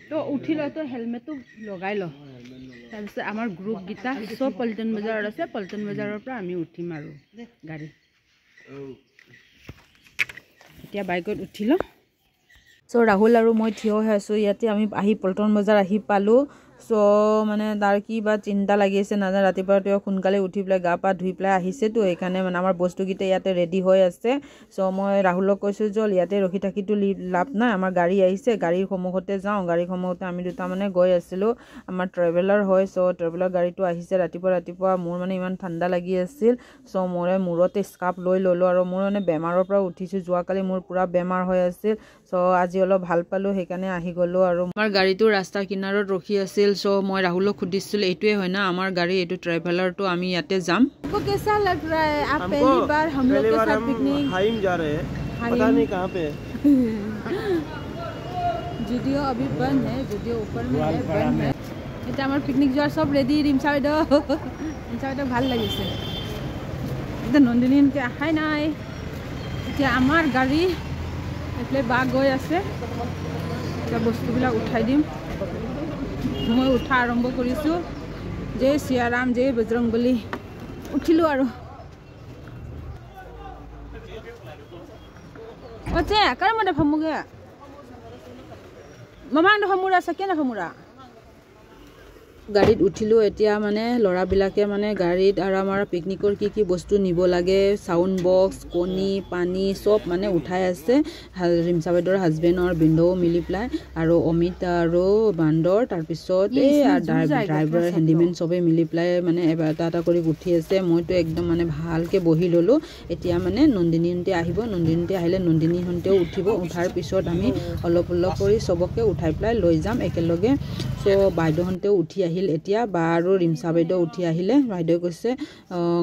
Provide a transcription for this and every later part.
তো উঠি লো তো হেলমেটটো লগাই লো তাৰপিছত আমাৰ গ্ৰুপ গীতা সব পল্টন বজাৰত আছে পল্টন বজাৰৰ পৰা আমি উঠিম আৰু গাড়ী এতিয়া বাইকত উঠিলো সো ৰাহুল আৰু মই থিয় হৈ আছো ইয়াতে আমি আহি পল্টন বজাৰ আহি পালো সো মানে তাৰ কি বা চিন্তা লাগি আছে না ৰাতিপুৱা তেওঁ সোনকালে উঠি পেলাই গা পা ধুই পেলাই আহিছে তো এইকাৰণে মানে আমাৰ বস্তুগিটা ইয়াতে ৰেডি হৈ আছে সো মই ৰাহুলক কৈছো জল ইয়াতে ৰখি থাকিটো লাভ নাই আমাৰ গাড়ী আহিছে গাড়ীৰ সন্মুখতে যাওঁ গাড়ীৰ সন্মুখতে আমি দুটা মানে গৈ আছিলো আমাৰ ট্ৰেভেলাৰ হয় সো ট্ৰেভেলাৰ গাড়ীটো আহিছে ৰাতিপুৱা মোৰ মানে ইমান ঠাণ্ডা লাগি আছিল সো মই মূৰতে স্কাৰ্ফ লৈ ললো আৰু মোৰ মানে বেমাৰৰ পৰা উঠিছো যোৱাকালি মোৰ পুৰা বেমাৰ হৈ আছিল সো আজি অলপ ভাল পালো সেইকাৰণে আহি গলো আৰু আমাৰ গাড়ীটো ৰাস্তাৰ কিনাৰত ৰখি আছিল সো মই ৰাহুলক খুদিছিল এইটোৱে হয় না আমাৰ গাড়ী এইটো ট্ৰেভেলাৰটো আমি ইয়াতে যাম आपको कैसा लग रहा है आप पहली बार हम लोग के साथ पिकनिक हाइम जा रहे हैं पता नहीं कहां पे जुडियो अभी बंद है जुडियो ऊपर में है बंद है এটা আমার পিকনিক যাওয়ার সব রেডি রিমসাইডো ভাল লাগিছে এটা নন্দিনীকে আহাই নাই এতিয়া আমার গাড়ী এফলে বা গৈ আছে এটা বস্তুবিলাক উঠাই দিম মই উঠা আৰম্ভ কৰিছো জয় সিয়াৰাম জয় বজৰংবলী উঠিলো আৰু ওতে কাৰমতে ফমুগে মামাndo ফমুৰা সকে না ফমুৰা গাড়ীত উঠিলো এতিয়া মানে লৰাবিলাকে মানে গাড়ীত আৰু আমাৰ পিকনিকৰ কি বস্তু নিব লাগে সাউন্ড বক্স কোনি পানী সব মানে উঠাই আছে ৰিমসাবেদৰ হাজবেণ্ডৰ বিন্দো মিলি প্লাই আৰু অমিত আৰু বান্দৰ তাৰ পিছত এই ড্ৰাইভাৰ হেন্ডিমেন সবে মিলি প্লাই মানে এটা কৰি উঠি আছে মইতো একদম মানে ভালকে বহি ললো এতিয়া মানে নন্দিনীহন্তে আহিব নন্দিনীহন্তে আহিলে নন্দিনীহন্তেও উঠিব উঠাৰ পিছত আমি অলপ কৰি সবকে উঠাই প্লাই লৈ যাম একেলগে সো বাইদেউহন্তেও উঠি আহিল এতিয়া বা আৰু ৰিমসাবেদও উঠি আহিলে বাইদেউ কৈছে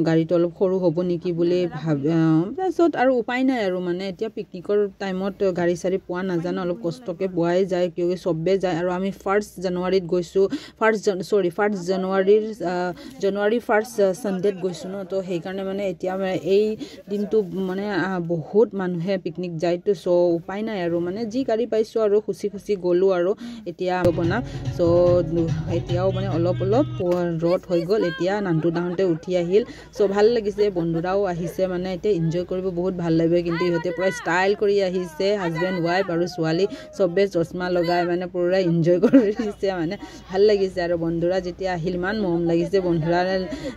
গাড়ীটো অলপ সৰু হ'ব নেকি বুলি ভাবিছত আৰু উপায় নাই আৰু মানে এতিয়া পিকনিকৰ টাইমত গাড়ী সাৰি পোৱা নাজানো অলপ কষ্টকে পোৱাই যায় কিয় সবে যায় আৰু আমি 1 জানুৱাৰীত গৈছো 1 জানুৱাৰী 1 সানডেত গৈছো ন তো সেই কাৰণে মানে এতিয়া এই দিনটো মানে বহুত মানুহে পিকনিক যায় তো সো উপায় নাই আৰু মানে যি গাড়ী পাইছো আৰু খুচি গলো আৰু এতিয়া বনা সো এতিয়াও মানে অলপ ৰড হৈ গল এতিয়া নান্টু দাহন্তে উঠি আহিল সো ভাল লাগিছে বন্ধুৰাও আহিছে মানে এতিয়া এনজয় কৰিব বহুত ভাল লাগে কিন্তু ইহতে পুৰা ষ্টাইল কৰি আহিছে হাজবেণ্ড ওয়াইফ আৰু ছোৱালী সবে চশমা লগাই মানে পুৰা এনজয় কৰিছে মানে ভাল লাগিছে আৰু বন্ধুৰা যেতিয়া আহিল মান মৰম লাগিছে বন্ধুৰা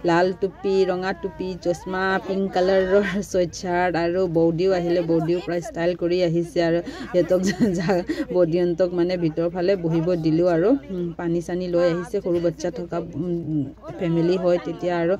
লাল টুপি ৰঙা টুপি চশমা পিংক কালাৰৰ সোয়েটশাৰ্ট আৰু বৌদিও আহিলে বৌদিও পুৰা ষ্টাইল কৰি আহিছে আৰু হেতক বৌদিয়ন্তক মানে ভিতৰ ফালে বহিব দিলো আৰু পানী সানি লৈ আহিছে সৰু বাচ্চা থকা ফ্যামিলি হয় তেতিয়া আৰু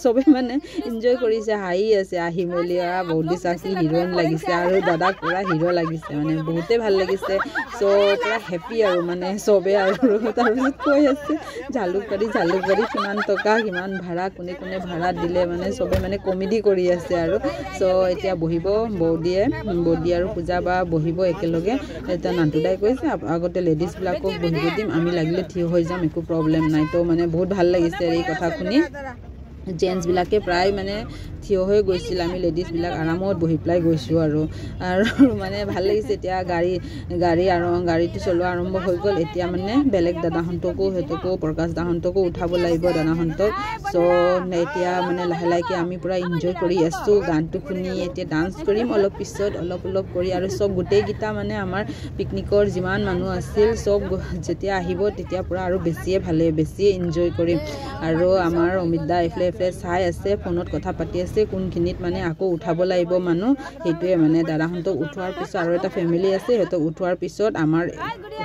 সবে মানে এনজয় কৰিছে হাই আছে আহি মেলি বৌদি সাকি হিৰোইন লাগিছে আৰু দাদা পুৰা হিৰো লাগিছে মানে বহুতে ভাল লাগিছে সো পুৰা হেপি আৰু মানে সবে আৰু তাৰপিছত কৈ আছে জালুকবাৰী কিমান টকা কিমান ভাড়া কোনে ভাড়া দিলে মানে সবে মানে কমেডি কৰি আছে আৰু সো এতিয়া বহিব বৌদি আৰু পূজা বা বহিব একেলগে এটা নান্টুদাই কৈছে আগতে লেডিজ বিলাকক বহিব দিম আমি লাগিলে থিয় হৈ যাম একো প্ৰবলেম নাই তো মানে বহুত ভাল লাগিছে এই কথা শুনি জেন্টস বিলাকে প্ৰায় মানে থিয় হৈ গৈছিল আমি লেডিজ বিলাক আৰামত বহি প্লাই গৈছো আৰু মানে ভাল লাগিছে এতিয়া গাড়ীটো চলোৱা আৰম্ভ হৈ গল এতিয়া মানে বেলেগ দাদাহন্তকো হেতকো প্ৰকাশ দাহন্তকো উঠাব লাগিব দাদাহন্তক সো এতিয়া মানে লাহে আমি পুৰা এনজয় কৰি আছো গানটো শুনি এতিয়া ডান্স কৰিম অলপ পিছত অলপ কৰি আৰু সব গোটেই গীতা মানে আমাৰ পিকনিকৰ যিমান মানুহ আছিল সব যেতিয়া আহিব তেতিয়া পুৰা আৰু বেছিয়ে এনজয় কৰিম আৰু আমাৰ অমিত দা এফলে চাই আছে ফোনত কথা পাতি আছে কোনখিনিত মানে আকৌ উঠাব লাগিব মানুহ হেতুৱে মানে দাদাহন্তক উঠোৱাৰ পিছত আৰু এটা ফ্যামিলি আছে হেতক উঠোৱাৰ পিছত আমাৰ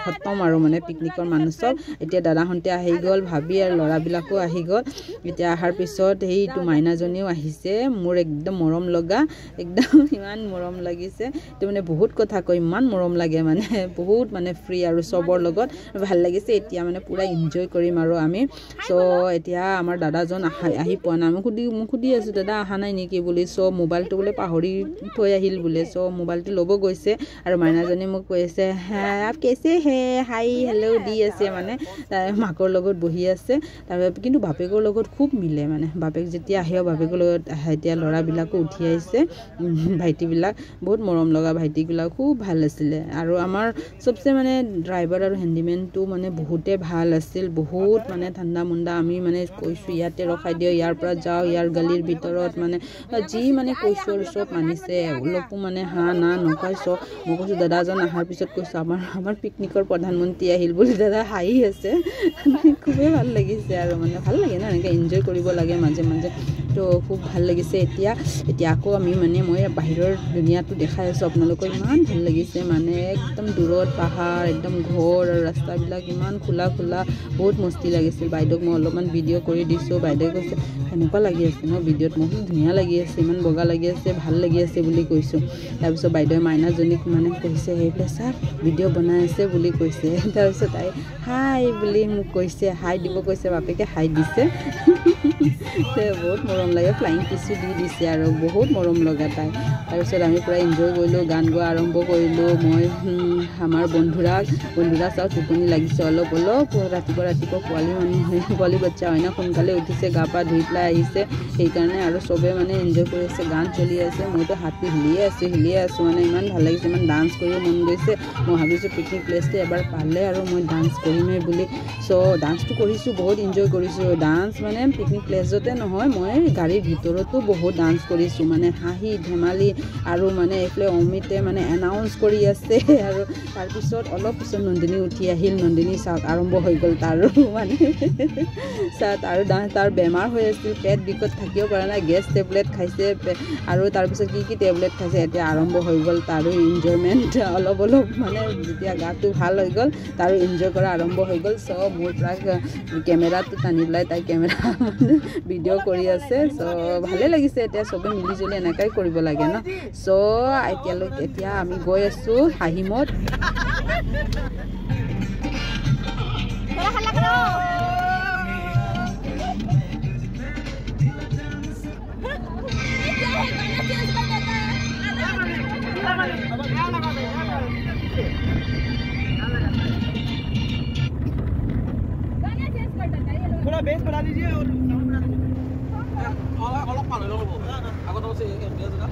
খতম আৰু মানে পিকনিকৰ মানুহ সব এতিয়া দাদাহন্তে আহি গল ভাবি আৰু লৰাবিলাকো আহি গল এতিয়া আহাৰ পিছত এইটো মাইনাজনীও আহিছে মোৰ একদম মৰম লগা একদম ইমান মৰম লাগিছে তো মানে বহুত কথা কই ইমান মৰম লাগে মানে বহুত মানে ফ্ৰী আৰু সবৰ লগত ভাল লাগিছে এতিয়া মানে পুৰা এনজয় কৰিম আৰু আমি সো এতিয়া আমাৰ দাদাজন আহি পোৱা নাই মোক সুধি আছে দাদা আহা নাই নেকি বুলি সো মোবাইলটো বোলে পাহৰি থৈ আহিল বোলে সো মোবাইলটো লব গৈছে আৰু মাইনাজনী মোক কৈছে হ্যাঁ আপ कैसे হে হাই হেল্ল' দি আছে মানে মাকৰ লগত বহি আছে তাৰ কিন্তু বাপেকৰ লগত খুব মিলে মানে বাপেক যেতিয়া আহে বাপেকৰ লগত এতিয়া ল'ৰাবিলাকো উঠি আহিছে ভাইটিবিলাক বহুত মৰম লগা ভাইটিবিলাক খুব ভাল আছিলে আৰু আমাৰ সবচে মানে ড্ৰাইভাৰ আৰু হেণ্ডিমেনটো মানে বহুতে ভাল আছিল বহুত মানে ঠাণ্ডা মুণ্ডা আমি মানে কৈছোঁ ইয়াতে ৰখাই দিওঁ ইয়াৰ পৰা যাওঁ ইয়াৰ গলিৰ ভিতৰত মানে যি মানে কৈছোঁ আৰু চব মানিছে অলপো মানে হা না নকয় চব মই কৈছোঁ দাদাজন অহাৰ পিছত কৈছোঁ আমাৰ পিকনিকৰ প্ৰধানমন্ত্ৰী আহিল বুলি দাদা হাঁহি আছে খুবেই ভাল লাগিছে আৰু মানে ভাল লাগে না এনেকৈ এনজয় কৰিব লাগে মাজে মাজে তো খুব ভাল লাগিছে এতিয়া আকৌ আমি মানে মই বাহিৰৰ দুনিয়াটো দেখাই আছোঁ আপোনালোকৰ ইমান ভাল লাগিছে মানে একদম দূৰত পাহাৰ একদম ঘৰ আৰু ৰাস্তাবিলাক ইমান খোলা বহুত মস্তি লাগিছিল বাইদেউক মই অলপমান ভিডিঅ' কৰি দিছোঁ বাইদেৱে কৈছে কেনেকুৱা লাগি আছে ন ভিডিঅ'ত মই ধুনীয়া লাগি আছে ইমান বগা লাগি আছে ভাল লাগি আছে বুলি কৈছোঁ তাৰপিছত বাইদেৱে মাইনাজনীক মানে কৈছে সেইফালে চা ভিডিঅ' বনাই আছে বুলি কৈছে তাৰপিছত তাই হাই বুলি মোক কৈছে হাই দিব কৈছে বাপেকে হাই দিছে বহুত মৰম লাগে ফ্লাইং কিছো দি দিছে আৰু বহুত মৰম লগা তাই তাৰপিছত আমি পূৰা এনজয় কৰিলোঁ গান গোৱা আৰম্ভ কৰিলোঁ মই আমাৰ বন্ধুৰা চাওঁ টোপনি লাগিছে অলপ ৰাতিপুৱা পোৱালি বাচ্চা হয় না সোনকালে উঠিছে গা পা ধুই পেলাই আহিছে সেইকাৰণে আৰু চবে মানে এনজয় কৰি আছে গান চলি আছে মইতো হাতটো হিলিয়ে আছোঁ মানে ইমান ভাল লাগিছে ইমান ডান্স কৰিব মন গৈছে মই ভাবিছোঁ পিকনিক প্লেচটো এবাৰ পালে আৰু মই ডান্স কৰিমেই বুলি চ' ডান্সটো কৰিছোঁ বহুত এনজয় কৰিছোঁ ডান্স মানে পিকনিক প্লেচতে নহয় মই গাড়ীৰ ভিতৰতো বহুত ডান্স কৰিছোঁ মানে হাঁহি ধেমালি আৰু মানে এইফালে অমিতে মানে এনাউন্স কৰি আছে আৰু তাৰপিছত অলপ পিছত নন্দিনী উঠি আহিল নন্দিনী চাওক আৰম্ভ হৈ গ'ল তাৰো মানে চাওক আৰু তাৰ বেমাৰ হৈ আছিল পেট বিষত থাকিব পৰা নাই গেছ টেবলেট খাইছে আৰু তাৰপিছত কি টেবলেট খাইছে এতিয়া আৰম্ভ হৈ গ'ল তাৰো এনজয়মেণ্ট অলপ মানে যেতিয়া গাটো ভাল হৈ গ'ল তাৰো এনজয় কৰা আৰম্ভ হৈ গ'ল চ' মোৰ প্ৰায় কেমেৰাটো টানি পেলাই তাই কেমেৰা মানে ভিডিঅ' কৰি আছে চ' ভালে লাগিছে এতিয়া চবে মিলিজুলি এনেকাই কৰিব লাগে ন চ' এতিয়া আমি গৈ আছোঁ হাঁহিমত थोड़ा बेस बना लीजिए और अलग पानी लो अगर तो से एमबीएस का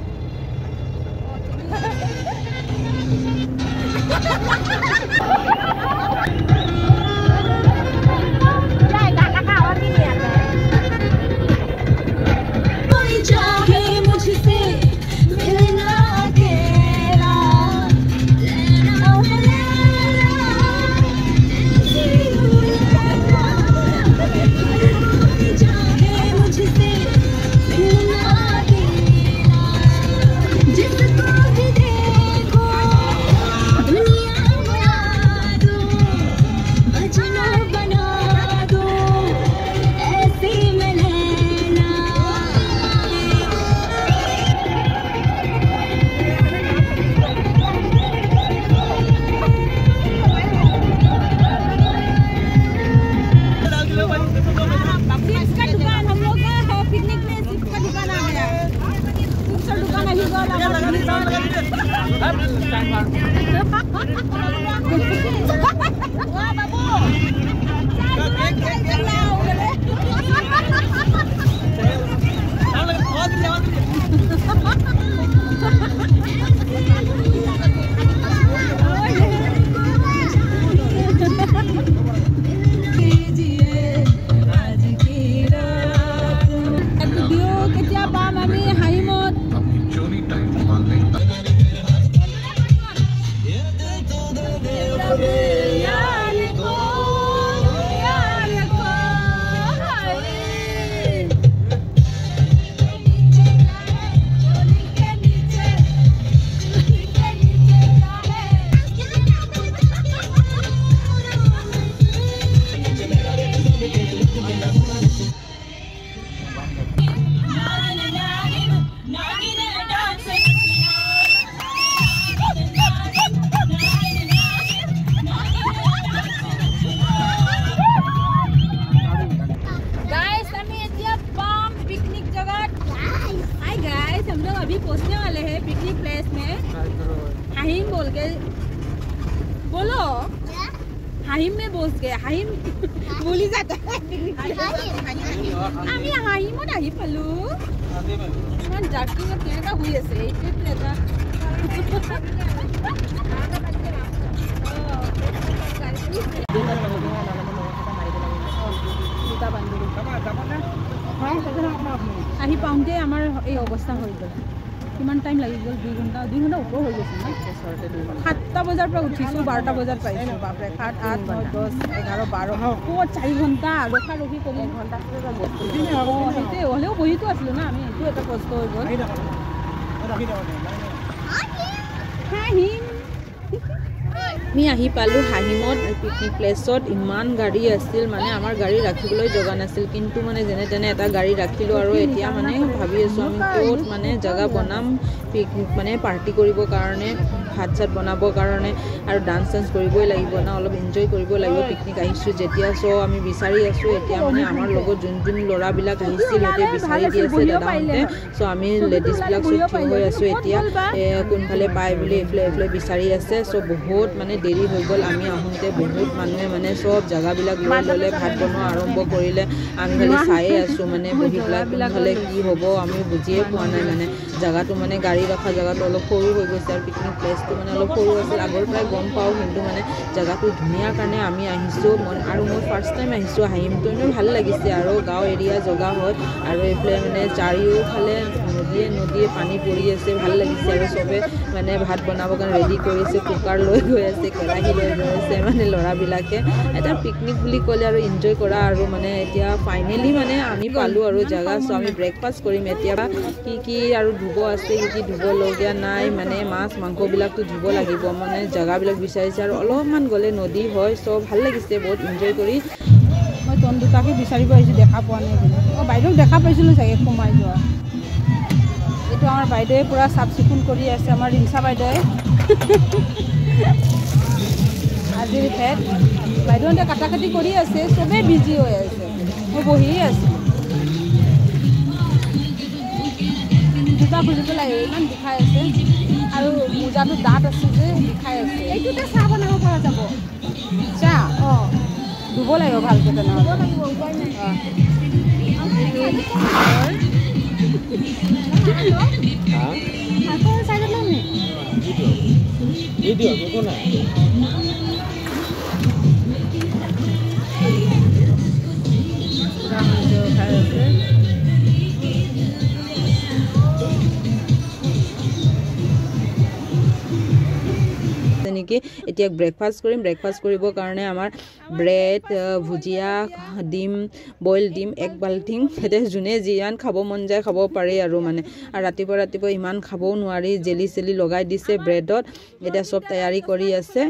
हाहिम में बोस गए हाहिम बोली जाता है আমি হাহিমত আহি পালো ইমান জাৰ্কিঙত কেনেকা হৈ আছে এইটো এটা আহি পাওঁতে আমাৰ এই অৱস্থা হৈ গ'ল কিমান টাইম লাগি গ'ল 2 ঘণ্টা ওপৰ হৈ গৈছে না 7টা বজাৰ পৰা উঠিছোঁ 12টা বজাত পাইছোঁ বাপৰে 7 8 9 10 11 12 4 ঘণ্টা ৰখি কৰি 1 ঘণ্টা সেইটোৱে হ'লেও বহিতো আছিলোঁ না আমি এইটো এটা কষ্ট হৈ গ'ল আমি আহি পালোঁ হাহিমত পিকনিক প্লেচত ইমান গাড়ী আছিল মানে আমাৰ গাড়ী ৰাখিবলৈ জগা নাছিল কিন্তু মানে যেনে তেনে এটা গাড়ী ৰাখিলোঁ আৰু এতিয়া মানে ভাবি আছোঁ আমি ক'ত মানে জেগা বনাম পিকনিক মানে পাৰ্টি কৰিবৰ কাৰণে ভাত চাত বনাবৰ কাৰণে আৰু ডান্স চান্স কৰিবই লাগিব না অলপ এনজয় কৰিব লাগিব পিকনিক আহিছোঁ যেতিয়া চ' আমি বিচাৰি আছোঁ এতিয়া মানে আমাৰ লগত যোন ল'ৰাবিলাক আহিছিল সিহঁতে বিচাৰি দি আছে দাদাহঁতে চ' আমি লেডিজবিলাক চব থিয় হৈ আছোঁ এতিয়া কোনফালে পায় বুলি এইফালে বিচাৰি আছে চ' বহুত মানে দেৰি হৈ গ'ল আমি আহোঁতে বহুত মানুহে মানে চব জেগাবিলাক লৈ ল'লে ভাত বনোৱা আৰম্ভ কৰিলে আমি খালি চায়ে আছোঁ মানে বহি পেলাই হ'লে কি হ'ব আমি বুজিয়ে পোৱা নাই মানে জেগাটো মানে গাড়ী ৰখা জেগাটো অলপ সৰু হৈ গৈছে আৰু পিকনিক প্লেচটো মানে অলপ সৰু আছিল আগৰ পৰাই গম পাওঁ কিন্তু মানে জেগাটো ধুনীয়া কাৰণে আমি আহিছোঁ আৰু মই ফাৰ্ষ্ট টাইম আহিছোঁ হাহিমটো এনেও ভাল লাগিছে আৰু গাঁও এৰিয়া জেগা হয় আৰু এইফালে মানে চাৰিওফালে নদীয়ে পানী পৰি আছে ভাল লাগিছে আৰু চবে মানে ভাত বনাবৰ কাৰণে ৰেডি কৰিছে কুকাৰ লৈ গৈ আছে কেৰাহী লৈ গৈ আছে মানে ল'ৰাবিলাকে এটা পিকনিক বুলি ক'লে আৰু এনজয় কৰা আৰু মানে এতিয়া ফাইনেলি মানে আমি পালোঁ আৰু জেগা চ' আমি ব্ৰেকফাষ্ট কৰিম এতিয়া কি আৰু ধুব আছে কি ধুবলগীয়া নাই মানে মাছ মাংসবিলাকতো ধুব লাগিব মানে জেগাবিলাক বিচাৰিছে আৰু অলপমান গ'লে নদী হয় চ' ভাল লাগিছে বহুত এনজয় কৰি মই তন দুটাকে বিচাৰিব আহিছোঁ দেখা পোৱা নাই বাইদেউক দেখা পাইছিলোঁ চাগে সোমাই যোৱা এইটো আমাৰ বাইদেৱে পূৰা চাফ চিকুণ কৰি আছে আমাৰ ৰিমচা বাইদেৱে আজিৰ হেড বাইদেউহঁতে কাটা কাটি কৰি আছে চবেই বিজি হৈ আছে মই বহিয়ে আছোঁ জোতা খুলি পেলাই ইমান বিষাই আছে আৰু মোজাটো দাঁত আছে যে বিষাই আছে এইটোতে চাহ বনাব পৰা যাব চাহ ধুব লাগিব ভালকৈ তেনেহ'লে নেকি এতিয়া ব্ৰেকফাষ্ট কৰিম ব্ৰেকফাষ্ট কৰিবৰ কাৰণে আমাৰ ব্ৰেড ভুজিয়া ডিম বইল ডিম এক বাল্টিং এতিয়া যোনে যিমান খাব মন যায় খাব পাৰে আৰু মানে আৰু ৰাতিপুৱা ইমান খাবও নোৱাৰি জেলি চেলি লগাই দিছে ব্ৰেডত এতিয়া চব তৈয়াৰী কৰি আছে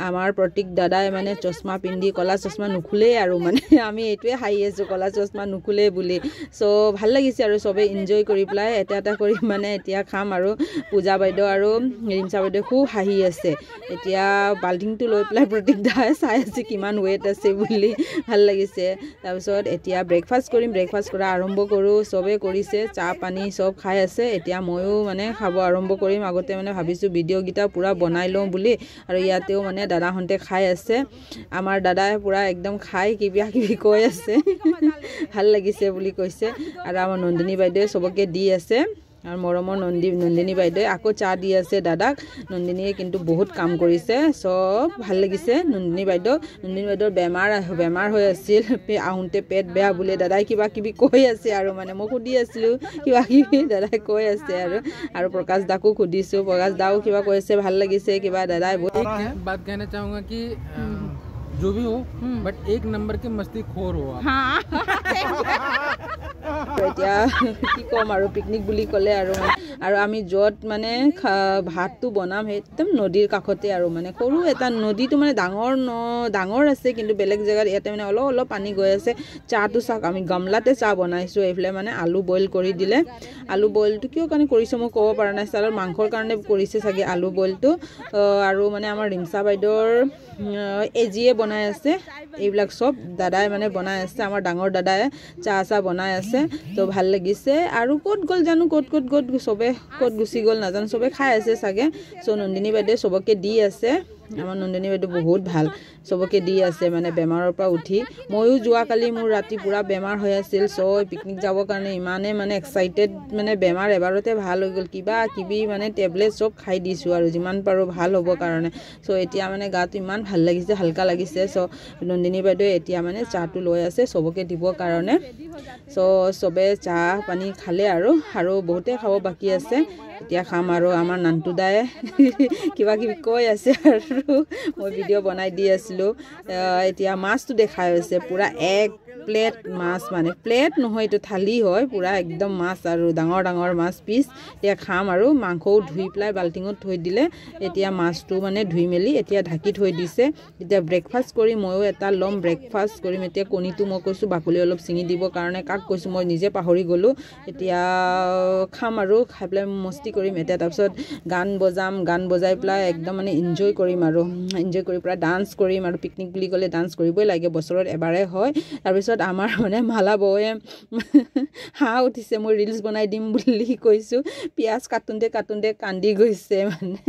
আমাৰ প্ৰতীক দাদাই মানে চশমা পিন্ধি কলা চশমা নুখুলেই আৰু মানে আমি এইটোৱে হাঁহি আছোঁ কলা চশমা নুখুলে বুলি চ' ভাল লাগিছে আৰু চবেই এনজয় কৰি পেলাই এটা কৰি মানে এতিয়া খাম আৰু পূজা বাইদেউ আৰু ৰিমচা বাইদেউ খুব হাঁহি আছে এতিয়া বাল্টিংটো লৈ পেলাই প্ৰতীক দাই চাই আছে কিমান ৱেট আছে বুলি ভাল লাগিছে তাৰপিছত এতিয়া ব্ৰেকফাষ্ট কৰিম ব্ৰেকফাষ্ট কৰা আৰম্ভ কৰোঁ চবেই কৰিছে চাহ পানী চব খাই আছে এতিয়া ময়ো মানে খাব আৰম্ভ কৰিম আগতে মানে ভাবিছোঁ ভিডিঅ'কেইটা পূৰা বনাই লওঁ বুলি আৰু ইয়াতেও মানে দাদাহঁতে খাই আছে আমাৰ দাদাই পূৰা একদম খাই কিবা কিবি কৈ আছে ভাল লাগিছে বুলি কৈছে আৰু আমাৰ নন্দিনী বাইদেৱে চবকে দি আছে আৰু মৰমৰ নন্দিনী বাইদেৱে আকৌ চাহ দি আছে দাদাক নন্দিনীয়ে কিন্তু বহুত কাম কৰিছে চব ভাল লাগিছে নন্দিনী বাইদেউৰ বেমাৰ হৈ আছিল আহোঁতে পেট বেয়া বুলি দাদাই কিবা কিবি কৈ আছে আৰু মানে মই সুধি আছিলোঁ কিবা কিবি দাদাই কৈ আছে আৰু প্ৰকাশ দাকো সুধিছোঁ প্ৰকাশ দাও কিবা কৈ আছে ভাল লাগিছে কিবা দাদাই एक बात कहना चाहूँगा कि जो भी हो बट एक नंबर के मस्ती खोर हो এতিয়া কি ক'ম আৰু পিকনিক বুলি ক'লে আৰু আমি য'ত মানে ভাতটো বনাম সেই একদম নদীৰ কাষতে আৰু মানে সৰু এটা নদীটো মানে ডাঙৰ আছে কিন্তু বেলেগ জেগাত ইয়াতে মানে অলপ পানী গৈ আছে চাহটো চাওক আমি গামলাতে চাহ বনাইছোঁ এইফালে মানে আলু বইল কৰি দিলে আলু বইলটো কিয় কাৰণে কৰিছে মই ক'ব পৰা নাই চালৰ মাংসৰ কাৰণে কৰিছে চাগে আলু বইলটো আৰু মানে আমাৰ ৰিমচা বাইদেউৰ এজিয়ে বনাই আছে এইবিলাক চব দাদাই মানে বনাই আছে আমাৰ ডাঙৰ দাদাই চাহ বনাই আছে তো ভাল লাগিছে আৰু ক'ত গ'ল জানো ক'ত চবে ক'ত গুচি গ'ল নাজানো চবে খাই আছে চাগে চ' নন্দিনী বাইদেৱে চবকে দি আছে আমাৰ নন্দিনী বাইদেউ বহুত ভাল সবকে দি আছে মানে বেমাৰৰ পৰা উঠি ময়ো যোৱাকালি মোৰ ৰাতি পুৰা বেমাৰ হৈ আছিল সো পিকনিক যাবৰ কাৰণে ইমানে মানে এক্সাইটেড মানে বেমাৰ এবাৰতে ভাল হৈ গ'ল কিবা কিবি মানে টেবলেট সব খাই দিছোঁ আৰু যিমান পাৰো ভাল হ'ব কাৰণে সো এতিয়া মানে গাটো ইমান ভাল লাগিছে হালকা লাগিছে সো নন্দিনী বাইদেউ এতিয়া মানে চাহটো লৈ আছে সবকে দিবৰ কাৰণে সো সবে চাহ পানী খালে আৰু বহুতে খাব বাকি আছে এতিয়া খাম আৰু আমাৰ নান্তু দায়ে কিবা কিবি কৈ আছে আৰু মই ভিডিঅ' বনাই দি আছিলোঁ এতিয়া মাছটো দেখাই আছে পুৰা এক প্লেট মাছ মানে প্লেট নহয় এইটো থালি হয় পুৰা একদম মাছ আৰু ডাঙৰ ডাঙৰ মাছ পিচ এতিয়া খাম আৰু মাংসও ধুই পেলাই বাল্টিঙত থৈ দিলে এতিয়া মাছটো মানে ধুই মেলি এতিয়া ঢাকি থৈ দিছে এতিয়া ব্ৰেকফাষ্ট কৰি ময়ো এটা ল'ম ব্ৰেকফাষ্ট কৰিম এতিয়া কণীটো মই কৈছোঁ বাকলি অলপ ছিঙি দিবৰ কাৰণে কাক কৈছোঁ মই নিজে পাহৰি গ'লোঁ এতিয়া খাম আৰু খাই পেলাই মস্তি কৰিম এতিয়া তাৰপিছত গান বজাই পেলাই একদম মানে এনজয় কৰিম আৰু এনজয় কৰি পেলাই ডান্স কৰিম আৰু পিকনিক বুলি ক'লে ডান্স কৰিবই লাগে বছৰত এবাৰে হয় তাৰপিছত আমাৰ মানে মালা বৌয়ে হাঁহ উঠিছে মই ৰিলছ বনাই দিম বুলি কৈছোঁ পিঁয়াজ কাটোঁতে কান্দি গৈছে মানে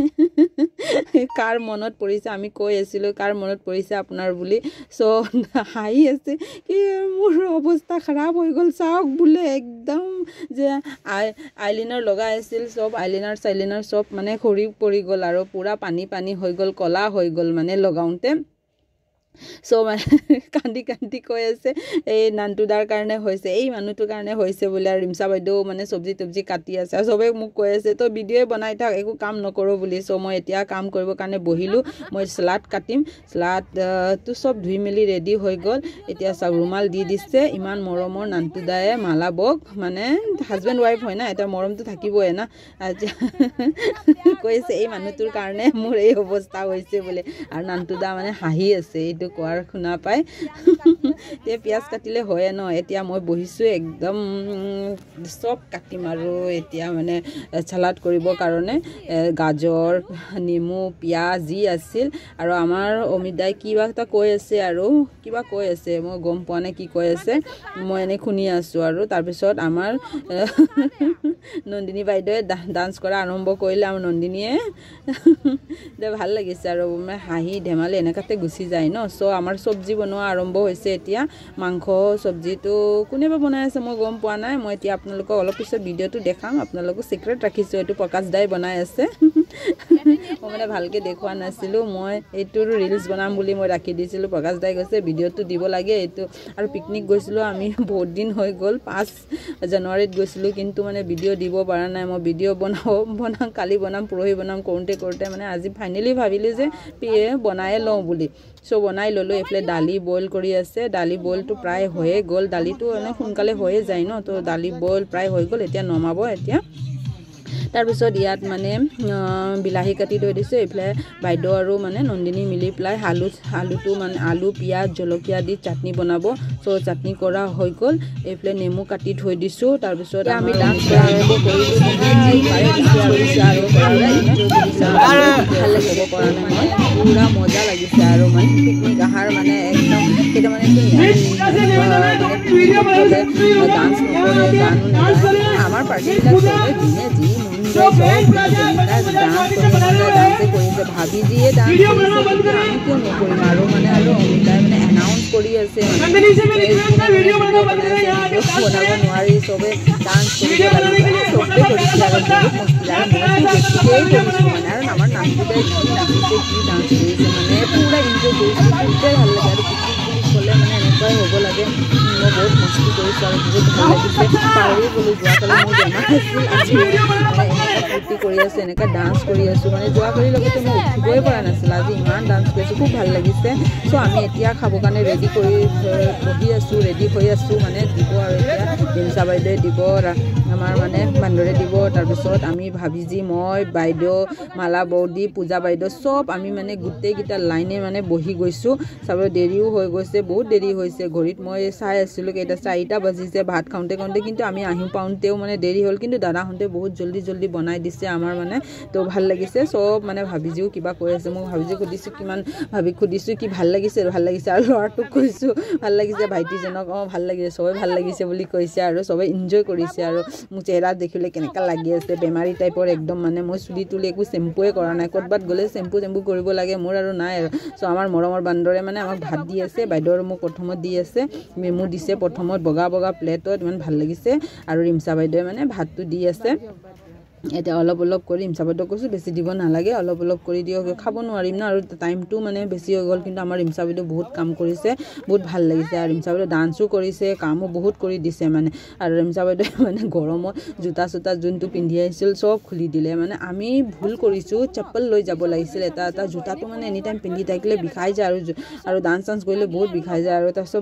কাৰ মনত পৰিছে আমি কৈ আছিলোঁ কাৰ মনত পৰিছে আপোনাৰ বুলি চ' হাঁহি আছে কি মোৰ অৱস্থা খাৰাপ হৈ গ'ল চাওক বোলে একদম যে আইলাইনাৰ লগাই আছিল চব আইলাইনাৰ চব মানে সৰি পৰি গ'ল আৰু পুৰা পানী হৈ গ'ল কলা হৈ গ'ল মানে লগাওঁতে সো মানে কান্দি কৈ আছে এই নান্তুদাৰ কাৰণে হৈছে এই মানুহটোৰ কাৰণে হৈছে বোলে আৰু ৰিমচা বাইদেউ মানে চব্জি কাটি আছে আৰু চবে মোক কৈ আছে তো ভিডিঅ'ই বনাই থাক একো কাম নকৰোঁ বুলি চ' মই এতিয়া কাম কৰিবৰ কাৰণে বহিলোঁ মই চালাড কাটিম চালাডটো চব ধুই মেলি ৰেডি হৈ গ'ল এতিয়া চব ৰুমাল দি দিছে ইমান মৰমৰ নান্তুদায়ে মালা বক মানে হাজবেণ্ড ৱাইফ হয় না এটা মৰমটো থাকিবই না কৈছে এই মানুহটোৰ কাৰণে মোৰ এই অৱস্থা হৈছে বোলে আৰু নান্তুদা মানে হাঁহি আছে এইটো কোৱাৰ শুনা পাই এতিয়া পিঁয়াজ কাটিলে হয়ে ন এতিয়া মই বহিছোঁ একদম চব কাটিম আৰু এতিয়া মানে চালাড কৰিবৰ কাৰণে গাজৰ নেমু পিঁয়াজ যি আছিল আৰু আমাৰ অমিতাই কিবা এটা কৈ আছে আৰু কিবা কৈ আছে মই গম পোৱা নাই কি কৈ আছে মই এনেই শুনি আছোঁ আৰু তাৰপিছত আমাৰ নন্দিনী বাইদেৱে ডান্স কৰা আৰম্ভ কৰিলে আমাৰ নন্দিনীয়ে ভাল লাগিছে আৰু হাঁহি ধেমালি এনেকুৱাতে গুচি যায় ন চ' আমাৰ চব্জি বনোৱা আৰম্ভ হৈছে এতিয়া মাংস চব্জিটো কোনেবা বনাই আছে মই গম পোৱা নাই মই এতিয়া আপোনালোকক অলপ পিছত ভিডিঅ'টো দেখাম আপোনালোকক চিক্ৰেট ৰাখিছোঁ এইটো প্ৰকাশ দাই বনাই আছে মই মানে ভালকৈ দেখুওৱা নাছিলোঁ মই এইটোৰ ৰিলছ বনাম বুলি মই ৰাখি দিছিলোঁ প্ৰকাশ দাই কৈছে ভিডিঅ'টো দিব লাগে এইটো আৰু পিকনিক গৈছিলোঁ আমি বহুত দিন হৈ গ'ল 5 জানুৱাৰীত গৈছিলোঁ কিন্তু মানে ভিডিঅ' দিব পৰা নাই মই ভিডিঅ' বনাম কালি বনাম পৰহি বনাম কৰোঁতে মানে আজি ফাইনেলি ভাবিলোঁ যে বনায়ে লওঁ বুলি চ' বনাই ল'লোঁ এইফালে দালি বইল কৰি আছে দালি বইলটো প্ৰায় হৈয়ে গ'ল দালিটো মানে সোনকালে হৈয়ে যায় ন তো দালি বইল প্ৰায় হৈ গ'ল এতিয়া নমাব এতিয়া তাৰপিছত ইয়াত মানে বিলাহী কাটি থৈ দিছোঁ এইফালে বাইদেউ আৰু মানে নন্দিনী মিলি পেলাই আলুটো মানে আলু পিঁয়াজ জলকীয়া দি চাটনি বনাব চ' চাটনি কৰা হৈ গ'ল এইফালে নেমু কাটি থৈ দিছোঁ তাৰপিছত আমি ডান্স কৰা আৰম্ভ কৰিলোঁ ভালে ক'ব পৰা নাই মই পুৰা মজা লাগিছে আৰু মানে পিকনিক আহাৰ মানে একদম সেইটো মানে ডান্স নকৰে গানো নাগায় আমাৰ পাৰ্টিবিলাক চবে দিনে যি কৰিছে ভাবি যিয়ে ডান্স কৰিছে কিন্তু আমি কিয় নকৰিম আৰু মানে আৰু অমিতাই মানে এনাউন্স কৰি আছে বনাব নোৱাৰি চবে ডান্স কৰিব লাগিব চবে কৰিছে আৰু বহুত মস্তি আৰু মইতো বেছিকেই কৰিছোঁ মানে আৰু আমাৰ নাচিছে কি নাচিছে কি ডান্স কৰিছে মানে পুৰা এনজয় কৰিছোঁ বহুতেই ভাল লাগে আৰু পিকনিক বুলি ক'লে মানে এনেকুৱাই হ'ব লাগে মই বহুত মস্তি কৰিছোঁ আৰু বহুত ভাল লাগিছে পাহৰি গ'লোঁ যোৱাকালি মোৰ বেমাৰ আছিল আজি ফূৰ্তি কৰি আছোঁ এনেকৈ ডান্স কৰি আছোঁ মানে যোৱাকালিৰ লগতে মই উঠিবই পৰা নাছিলোঁ আজি ইমান ডান্স কৰিছোঁ খুব ভাল লাগিছে চ' আমি এতিয়া খাবৰ কাৰণে ৰেডি কৰি বহি আছোঁ ৰেডি হৈ আছোঁ মানে দিব আৰু এতিয়া ৰিমচা বাইদেৱে দিব আমাৰ মানে বান্দৰে দিব তাৰপিছত আমি ভাবিজি মই বাইদেউ মালা বৌদি পূজা বাইদেউ চব আমি মানে গোটেইকেইটা লাইনে মানে বহি গৈছোঁ চাবলৈ দেৰিও হৈ গৈছে বহুত দেৰি হৈছে ঘড়ীত মই চাই আছিলোঁ কেইটা 4টা বাজিছে ভাত খাওঁতে কিন্তু আমি আহি পাওঁতেও মানে দেৰি হ'ল কিন্তু দাদাহঁতে বহুত জল্দি বনাই দিছে আমাৰ মানে তো ভাল লাগিছে চব মানে ভাবিজিও কিবা কৈ আছে মই ভাবিজি সুধিছোঁ সুধিছোঁ কি ভাল লাগিছে আৰু ল'ৰাটোক কৈছোঁ ভাল লাগিছে ভাইটিজনক ভাল লাগিছে চবেই ভাল লাগিছে বুলি কৈছে আৰু চবেই এনজয় কৰিছে আৰু মোৰ চেহেৰা দেখিলে কেনেকুৱা লাগি আছে বেমাৰী টাইপৰ একদম মানে মই চুলি তুলি একো চেম্পুৱে কৰা নাই ক'ৰবাত গ'লে চেম্পু কৰিব লাগে মোৰ আৰু নাই আৰু চ' আমাৰ মৰমৰ বান্দৰে মানে আমাক ভাত দি আছে বাইদেউ আৰু মোক প্ৰথমত দি আছে মেমু দিছে প্ৰথমত বগা বগা প্লেটত ইমান ভাল লাগিছে আৰু ৰিমচা বাইদেৱে মানে ভাতটো দি আছে এটা অলপ অলপ কৰি ৰিমচা বাইদেউ কৈছোঁ বেছি দিব নালাগে অলপ অলপ কৰি দিয়ক খাব নোৱাৰিম না আৰু টাইমটো মানে বেছি হৈ গ'ল কিন্তু আমাৰ ৰিমচা বাইদেউ বহুত কাম কৰিছে বহুত ভাল লাগিছে আৰু ৰিমচা বাইদেউ ডান্সো কৰিছে কামো বহুত কৰি দিছে মানে আৰু ৰিমচা বাইদেৱে মানে গৰমত জোতা চোতা যোনটো পিন্ধি আহিছিল চব খুলি দিলে মানে আমি ভুল কৰিছোঁ চপ্পল লৈ যাব লাগিছিল এটা জোতাটো মানে এনি টাইম পিন্ধি থাকিলে বিষাই যায় আৰু ডান্স কৰিলে বহুত বিষাই যায় আৰু তাৰপিছত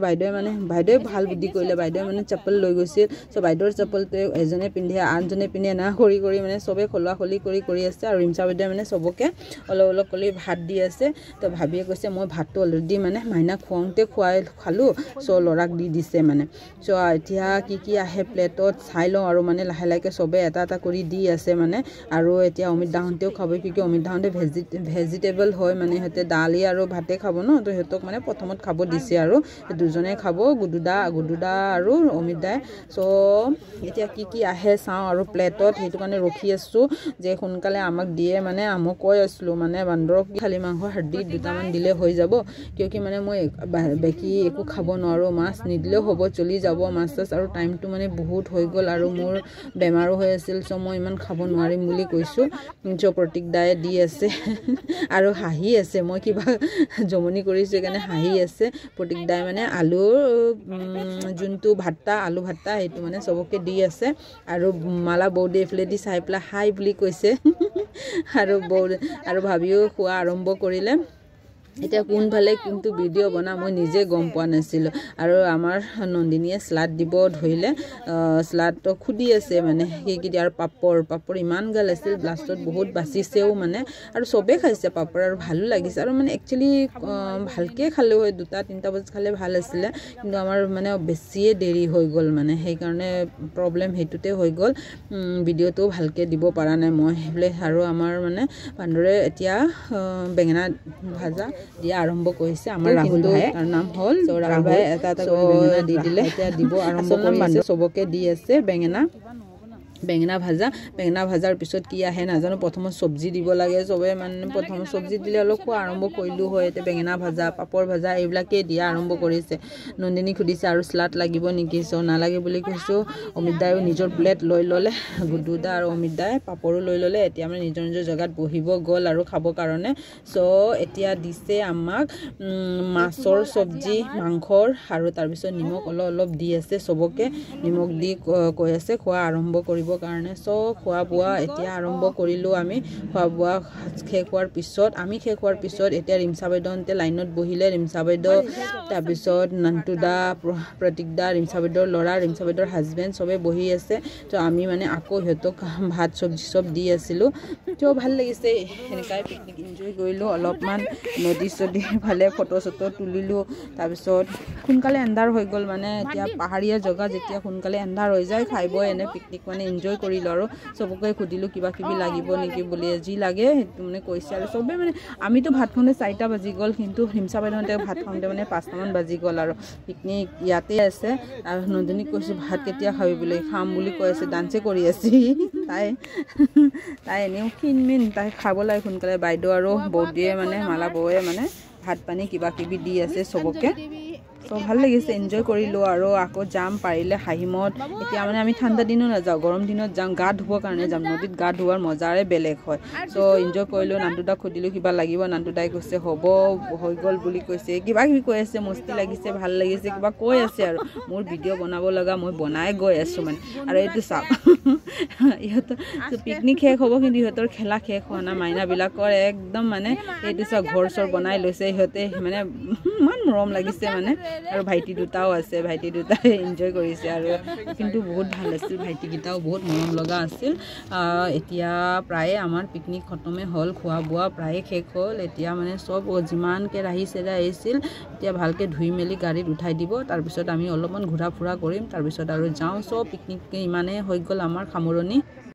বাইদেৱে ভাল বুদ্ধি কৰিলে বাইদেৱে মানে চপ্পল লৈ গৈছিল চ' বাইদেউৰ চপ্পলটো এজনে পিন্ধে আনজনে পিন্ধে না কৰি মানে চবে খোলা খলি কৰি আছে আৰু ৰিমচা বাইদেৱে মানে চবকে অলপ অলপ কৰি ভাত দি আছে তো ভাবিয়ে কৈছে মই ভাতটো অলৰেডি মানে মাইনা খালোঁ চ' ল'ৰাক দি দিছে মানে চ' এতিয়া কি আহে প্লেটত চাই লওঁ আৰু মানে লাহে লাহেকৈ চবে এটা কৰি দি আছে মানে আৰু এতিয়া অমিত দাহঁতেও খাব কি অমিত দাহঁতে ভেজিটেবল হয় মানে সিহঁতে দালি আৰু ভাতে খাব ন তো সিহঁতক মানে প্ৰথমত খাব দিছে আৰু দুজনে খাব গুডুদা আৰু অমিত দাই চ' এতিয়া কি আহে চাওঁ আৰু প্লেটত সেইটো কাৰণে ৰখি আছোঁ যে সোনকালে আমাক দিয়ে মানে মই কৈ আছিলোঁ মানে বান্দৰক খালী মাংসৰ হাৰ্ডি দুটামান দিলে হৈ যাব কিয় মানে মই বাকী একো খাব নোৱাৰোঁ মাছ নিদিলেও হ'ব চলি যাব মাছ আৰু টাইমটো মানে বহুত হৈ গ'ল আৰু মোৰ বেমাৰো হৈ আছিল চ' মই ইমান খাব নোৱাৰিম বুলি কৈছোঁ চ' প্ৰতীক দায়ে দি আছে আৰু হাঁহি আছে মই কিবা জমনি কৰিছোঁ সেইকাৰণে হাঁহি আছে প্ৰতীক দাই মানে আলুৰ যোনটো আলু ভাত্তা সেইটো মানে চবকে দি আছে আৰু মালা বৌদে এইফালেদি চাই পেলাই হাই বুলি কৈছে আৰু ভাবিও খোৱা আৰম্ভ কৰিলে এতিয়া কোনফালে কিন্তু ভিডিঅ' বনাম মই নিজে গম পোৱা নাছিলোঁ আৰু আমাৰ নন্দিনীয়ে শ্লাড দিব ধৰিলে শ্লাডটো খুদি আছে মানে সেইকেইটা আৰু পাপৰ ইমান গাল আছিল লাষ্টত বহুত বাচিছেও মানে আৰু চবেই খাইছে পাপৰ আৰু ভালো লাগিছে আৰু মানে একচুৱেলি ভালকৈ খালেও হয় 2-3 বজাত খালে ভাল আছিলে কিন্তু আমাৰ মানে বেছিয়ে দেৰি হৈ গ'ল মানে সেইকাৰণে প্ৰব্লেম সেইটোতে হৈ গ'ল ভিডিঅ'টো ভালকৈ দিব পৰা নাই মই সেইবিলাক আৰু আমাৰ মানে বান্দৰে এতিয়া বেঙেনা ভাজা দিয়া আৰম্ভ কৰিছে আমাৰ ৰাহুল ভাই তাৰ নাম হ'ল ৰাহুল ভাই এটা বেঙেনা দি দিলে এতিয়া দিব আৰম্ভ কৰিছে চবকে দি আছে বেঙেনা ভাজাৰ পিছত কি আহে নাজানো প্ৰথমত চব্জি দিব লাগে চবে মানে প্ৰথম চব্জি দিলে অলপ খোৱা আৰম্ভ কৰিলোঁ হয় এতিয়া বেঙেনা ভাজা পাপৰ ভাজা এইবিলাকেই দিয়া আৰম্ভ কৰিছে নন্দিনী সুধিছে আৰু শ্লাড লাগিব নেকি চ' নালাগে বুলি কৈছোঁ অমিত দায়ো নিজৰ প্লেট লৈ ল'লে গুডুদা আৰু অমিত দাই পাপৰো লৈ ল'লে এতিয়া মানে নিজৰ জেগাত বহিব গ'ল আৰু খাবৰ কাৰণে চ' এতিয়া দিছে আমাক মাছৰ চব্জি মাংসৰ আৰু তাৰপিছত নিমখ অলপ দি আছে চবকে নিমখ দি কৈ আছে খোৱা আৰম্ভ কৰিব কাৰণে চ' খোৱা বোৱা এতিয়া আৰম্ভ কৰিলোঁ আমি খোৱা বোৱা শেষ হোৱাৰ পিছত এতিয়া ৰিমচা বাইদেউহঁতে লাইনত বহিলে ৰিমচা বাইদেউ তাৰপিছত নান্টুদা প্ৰতীক দা ৰিমচা বাইদেউৰ ল'ৰা ৰিমচা বাইদেউৰ হাজবেণ্ড চবে বহি আছে ত' আমি মানে আকৌ সিহঁতক ভাত চব্জি চব দি আছিলোঁ ত' ভাল লাগিছে সেনেকাই পিকনিক এনজয় কৰিলোঁ অলপমান নদী ফালে ফটো চটো তুলিলোঁ তাৰপিছত সোনকালে এন্ধাৰ হৈ গ'ল মানে এতিয়া পাহাৰীয়া জেগা যেতিয়া সোনকালে এন্ধাৰ হৈ যায় খাই বৈ এনে পিকনিক মানে এনজয় কৰিলোঁ আৰু চবকে সুধিলোঁ কিবা কিবি লাগিব নেকি বুলি যি লাগে সেইটো মানে কৈছে আৰু চবে মানে আমিতো ভাত খাওঁতে 4টা বাজি গ'ল কিন্তু ৰিমচা বাইদেউহঁতে ভাত খাওঁতে মানে 5টামান বাজি গ'ল আৰু পিকনিক ইয়াতে আছে আৰু নন্দিনীক কৈছোঁ ভাত কেতিয়া খাবি বুলি খাম বুলি কৈ আছে ডান্সে কৰি আছে তাই এনেও ক্ষীণমিন তাই খাব লাগে সোনকালে বাইদেউ আৰু বৌদিয়ে মানে মালা বৌয়ে মানে ভাত পানী কিবা কিবি দি আছে চবকে চ' ভাল লাগিছে এনজয় কৰিলোঁ আৰু আকৌ যাম পাৰিলে হাহিমত এতিয়া মানে আমি ঠাণ্ডা দিনো নাযাওঁ গৰম দিনত যাওঁ গা ধুবৰ কাৰণে যাম নদীত গা ধোৱাৰ মজাৰে বেলেগ হয় চ' এনজয় কৰিলোঁ নান্টুদাক সুধিলোঁ কিবা লাগিব নান্টুদাই কৈছে হ'ব হৈ গ'ল বুলি কৈছে কিবা কিবি কৈ আছে মস্তি লাগিছে ভাল লাগিছে কিবা কৈ আছে আৰু মোৰ ভিডিঅ' বনাব লগা মই বনাই গৈ আছোঁ মানে আৰু এইটো চাওক ইহঁতৰ পিকনিক শেষ হ'ব কিন্তু ইহঁতৰ খেলা শেষ হোৱা নাই মাইনাবিলাকৰ একদম মানে এইটো চাওক ঘৰ চৰ বনাই লৈছে সিহঁতে মানে ইমান মৰম লাগিছে মানে আৰু ভাইটি দুটাও আছে ভাইটি দুটাই এনজয় কৰিছে আৰু কিন্তু বহুত ভাল আছিল ভাইটিকেইটাও বহুত মৰম লগা আছিল এতিয়া প্ৰায়ে আমাৰ পিকনিক খতমে হ'ল খোৱা বোৱা প্ৰায়ে শেষ হ'ল এতিয়া মানে চব যিমান কেৰাহী চেৰাহী আহিছিল এতিয়া ভালকৈ ধুই মেলি গাড়ীত উঠাই দিব তাৰপিছত আমি অলপমান ঘূৰা ফুৰা কৰিম তাৰপিছত আৰু যাওঁ চব পিকনিক ইমানেই হৈ গ'ল আমাৰ সামৰণি